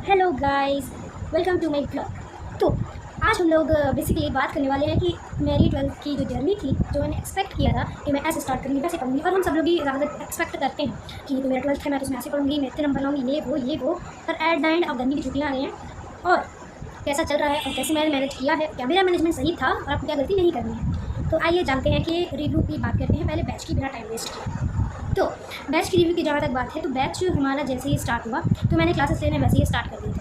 Hello guys, welcome to my blog. तो आज हम लोग बेसिकली बात करने वाले हैं कि मेरी 12th की जो जर्नी थी, जो मैंने एक्सपेक्ट किया था कि मैं ऐसे स्टार्ट करूँगी वैसे करूँगी, और हम सब लोग भी ज़्यादा एक्सपेक्ट करते हैं कि तो मेरा 12th है, मैं तो उसमें ऐसे पढ़ूँगी, मैं इतने नंबर लाऊँगी, ये वो। पर एट द एंड अब गर्मी की छुट्टियाँ आ गई हैं और कैसा चल रहा है और कैसे मैंने मैनेज किया है, क्या मेरा मैनेजमेंट सही था और आपको क्या गलती नहीं करनी है। तो आइए जानते हैं कि रिव्यू की बात करते हैं, पहले बैच की बिना टाइम वेस्ट किए। तो बैच की रिव्यू की जहाँ तक बात है, तो बैच हमारा जैसे ही स्टार्ट हुआ तो मैंने क्लासेस लेने वैसे ही स्टार्ट कर दी थी।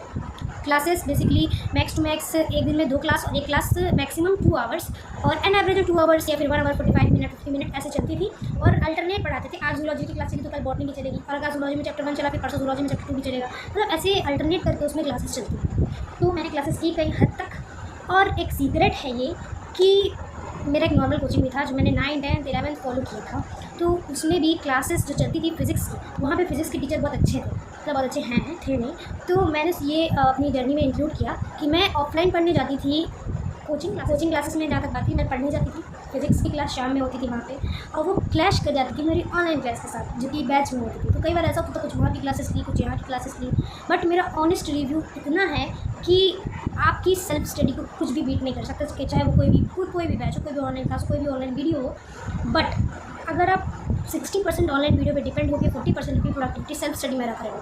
Classes basically max to max एक दिन में 2 क्लास और एक क्लास मैक्सिमम 2 आवर्स और एन एवरेज 2 आवर्स या फिर 1 आवर 45 मिनट 50 मिनट ऐसे चलती थी और अल्टरनेट पढ़ाते थे। आज जूलॉजी की क्लास चली तो कल बॉटनी की चलेगी, और अगर जूलॉजी में चैप्टर 1 चला फिर परसों जूलॉजी में चैप्टर 2 भी चलेगा, मतलब ऐसे अल्टरनेट करके उसमें क्लासेस चलती थी। तो मैंने क्लासेस की कई हद तक। और एक सीक्रेट है ये कि मेरा एक नॉर्मल कोचिंग भी था जो मैंने 9, 10, 11 फॉलो किया था, तो उसमें भी क्लासेस जो चलती थी फिज़िक्स की, वहाँ पे फिज़िक्स के टीचर बहुत अच्छे थे, मतलब बहुत अच्छे हैं थे नहीं। तो मैंने ये अपनी जर्नी में इंक्लूड किया कि मैं ऑफलाइन पढ़ने जाती थी कोचिंग क्लासेस में। जहाँ तक बात थी, मैं पढ़ने जाती थी, फिज़िक्स की क्लास शाम में होती थी वहाँ पे, और वो क्लैश कर जाती थी मेरी ऑनलाइन क्लास के साथ जो कि बैच में होती थी। तो कई बार ऐसा होता था कुछ वहाँ की क्लासेस ली, कुछ यहाँ की क्लासेस ली, बट मेरा ऑनेस्ट रिव्यू इतना है कि आपकी सेल्फ स्टडी को कुछ भी बीट नहीं कर सकता, चाहे वो कोई भी बैच हो, कोई भी ऑनलाइन क्लास, कोई भी ऑनलाइन वीडियो हो। बट अगर आप 60% ऑनलाइन वीडियो पे डिपेंड होकर 40% की प्रोडक्टिविटी सेल्फ स्टडी में रख रहे हो,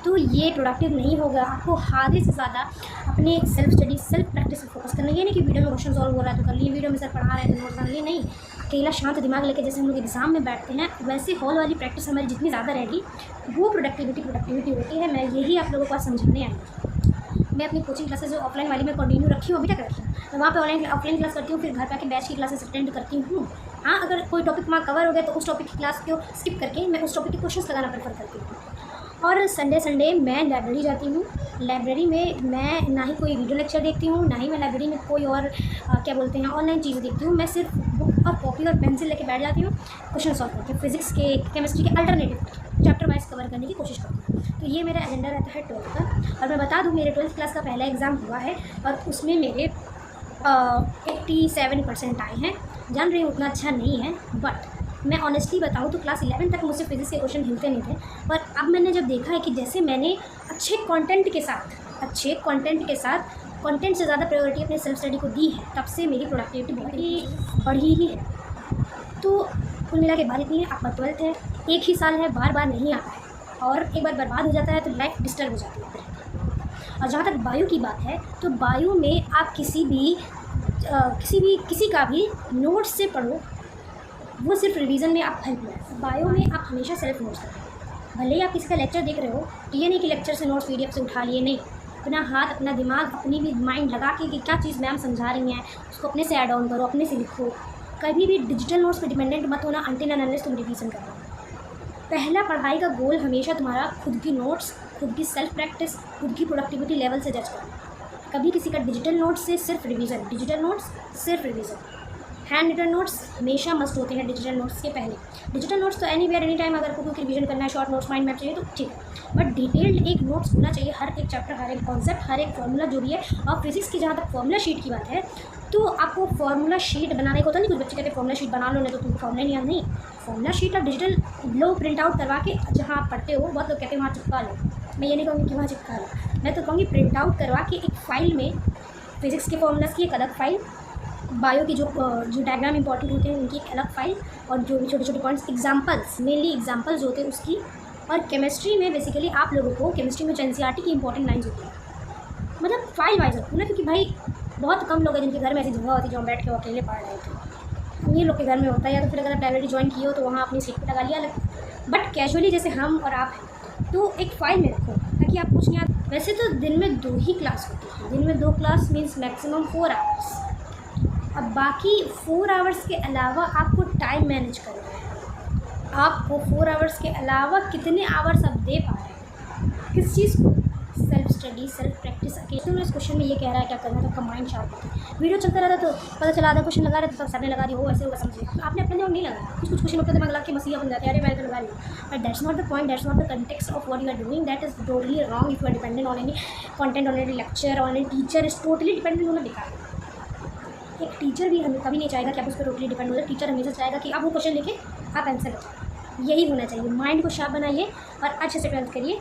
तो ये प्रोडक्टिव नहीं होगा। आपको आधे से ज़्यादा अपने सेल्फ स्टडी सेल्फ प्रैक्टिस पर फोकस करना। ये नहीं कि वीडियो में क्वेश्चन सॉल्व हो रहा है तो कर लिए, वीडियो में सर पढ़ा रहे हैं तो नोट कर लिए, नहीं। अकेला शांत दिमाग लेकर जैसे हम लोग एग्जाम में बैठते हैं वैसे हॉल वाली प्रैक्टिस हमारी जितनी ज़्यादा रहेगी वो प्रोडक्टिविटी होती है। मैं यही आप लोगों को आज समझाने आई हूँ। मैं अपनी कोचिंग क्लासेस जो ऑफलाइन वाली में कंटिन्यू रखी हूँ, अभी तक रखी हूँ, मैं वहाँ पे ऑफलाइन क्लास करती हूँ, फिर घर पे आके बैच की क्लासेस अटेंड करती हूँ। हाँ, अगर कोई टॉपिक वहाँ कवर हो गया तो उस टॉपिक की क्लास को स्किप करके मैं उस टॉपिक के क्वेश्चंस लगाना प्रेफर करती हूँ। और संडे मैं लाइब्रेरी जाती हूँ। लाइब्रेरी में मैं ना ही कोई वीडियो लेक्चर देखती हूँ, ना ही मैं लाइब्रेरी में कोई और क्या बोलते हैं ऑनलाइन चीज़ें देखती हूँ। मैं सिर्फ बुक और कॉपी और पेंसिल लेके बैठ जाती हूँ, क्वेश्चन सॉल्व करती हूँ, फिजिक्स के केमिस्ट्री के अल्टरनेटिव चैप्टर वाइज कवर करने की कोशिश करती हूँ। तो ये मेरा एजेंडा रहता है 12th का। और मैं बता दूँ, मेरे 12th क्लास का पहला एग्ज़ाम हुआ है और उसमें मेरे 87% आए हैं। जान रही हूँ उतना अच्छा नहीं है, बट मैं ऑनेस्टली बताऊँ तो क्लास 11 तक मुझसे फिजिक्स के क्वेश्चन हिलते नहीं थे। पर अब मैंने जब देखा है कि जैसे मैंने अच्छे कंटेंट के साथ कंटेंट से ज़्यादा प्रायोरिटी अपने सेल्फ स्टडी को दी है, तब से मेरी प्रोडक्टिविटी बहुत ही बढ़ी ही है। तो कुल मिला के बात इतनी है, आपका 12th है, एक ही साल है, बार बार नहीं आता है, और एक बार बर्बाद हो जाता है तो लाइफ डिस्टर्ब हो जाती है। और जहाँ तक बायो की बात है, तो बायो में आप किसी का भी नोट्स से पढ़ो, वो सिर्फ रिवीजन में आप हेल्प है। बायो में आप हमेशा सेल्फ नोट्स करें। भले ही आप किसी का लेक्चर देख रहे हो तो ये नहीं कि लेक्चर से नोट्स पीडीएफ से उठा लिए, नहीं। अपना हाथ, अपना दिमाग, अपनी भी माइंड लगा के कि क्या चीज़ मैम समझा रही हैं उसको अपने से ऐड ऑन करो, अपने से लिखो। कभी भी डिजिटल नोट्स पे डिपेंडेंट मत होना अनटिल एंड अनलेस तुम रिवीजन करो। पहला पढ़ाई का गोल हमेशा तुम्हारा खुद की नोट्स, खुद की सेल्फ प्रैक्टिस, खुद की प्रोडक्टिविटी लेवल से जज करना। कभी किसी का डिजिटल नोट्स से सिर्फ रिवीजन। हैंड रिटन नोट्स हमेशा मस्ट होते हैं डिजिटल नोट्स के पहले। डिजिटल नोट्स तो एनी वेयर एनी टाइम अगर कोई रिवीजन करना है, शॉर्ट नोट्स, माइंड मैप चाहिए तो ठीक है, बट डिटेल्ड एक नोट्स होना चाहिए हर एक चैप्टर, हर एक कॉन्सेप्ट, हर एक फॉर्मूला जो भी है। और फिजिक्स की जहाँ तक फॉर्मूला शीट की बात है, तो आपको फॉर्मूला शीट बनाने को होता नहीं, कुछ बच्चे कहते हैं फॉर्मूला शीट बना लो नहीं तो तुमको फॉर्मूला नहीं याद। नहीं, फॉर्मूला शीट आप डिजिटल लो प्रिंट आउट करवा के जहाँ आप पढ़ते हो, बहुत लोग कहते हैं वहाँ चिपका लो। मैं ये नहीं कहूँगी कि वहाँ चिपका लो, मैं तो कहूँगी प्रिंट आउट करवा के एक फ़ाइल में फिजिक्स के फॉर्मूलाज की एक अलग फाइल, बायो की जो डायग्राम इंपॉर्टेंट होते हैं उनकी एक अलग फाइल, और जो भी छोटे छोटे पॉइंट्स एग्जांपल्स, मेनली एग्जांपल्स होते हैं उसकी। और केमिस्ट्री में बेसिकली आप लोगों को केमिस्ट्री में जो एनसीईआरटी की इंपॉर्टेंट लाइन्स होती है, मतलब फाइल वाइज रखो ना, क्योंकि भाई बहुत कम लोग हैं जिनके घर में ऐसी जगह होती है जो हम बैठ के अकेले पढ़ रहे थे। ये लोग के घर में होता है, या तो फिर अगर आप लाइब्रेरी ज्वाइन किए हो तो वहाँ अपनी सीट पर लगा लिया, बट कैजुअली जैसे हम और आप हैं तो एक फ़ाइल में रखो ताकि आप कुछ नहीं। वैसे तो दिन में 2 ही क्लास होती है, दिन में 2 क्लास मीन्स मैक्सिमम 4 आवर्स। अब बाकी 4 आवर्स के अलावा आपको टाइम मैनेज करना है। आपको 4 आवर्स के अलावा कितने आवर्स आप दे पा रहे हैं किस चीज़ को? Self study, self practice. अकेले इस क्वेश्चन में ये कह रहा है क्या करना था, माइंड शार्प होता है। वीडियो चलता रहता तो पता चला आधा क्वेश्चन लगा रहे तो सर ने लगा दिया, हो ऐसे होगा समझिए, तो आपने अपने दिमाग नहीं लगाया। कुछ क्वेश्चन अपने दिमाग लगा के मसीहा बन जाते हैं, अरे मैंने तो लगा लिया। But that's not the point, that's not the context of what you are doing, that is totally wrong. If you are dependent on any content, on any lecture, on any teacher, is totally dependent होना बेकार। एक teacher भी हमें कभी नहीं चाहेगा कि आप उस पर टोटली डिपेंड हो जाए। टीचर हमेशा चाहेगा कि आप वो क्वेश्चन लेके आप आंसर बताओ। यही होना चाहिए। माइंड को शार्प बनाइए और अच्छे से 12th करिए।